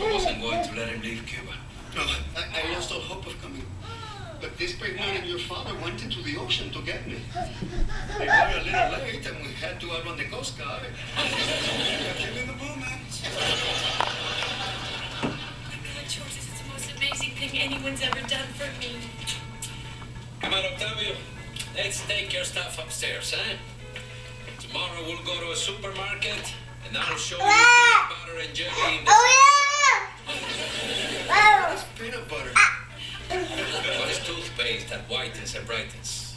I wasn't going to let him leave Cuba. No, I lost all hope of coming. But this brave man and your father went into the ocean to get me. They were a little late and we had to outrun the Coast Guard. Give me the moments. God, George, this is the most amazing thing anyone's ever done for me. Come on, Octavio. Let's take your stuff upstairs, eh? Tomorrow we'll go to a supermarket and I'll show you peanut butter and jelly in the What is peanut butter? What is toothpaste that whitens and brightens?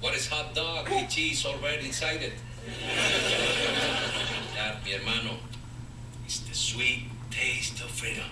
What is hot dog with cheese already inside it? That, mi hermano, is the sweet taste of freedom.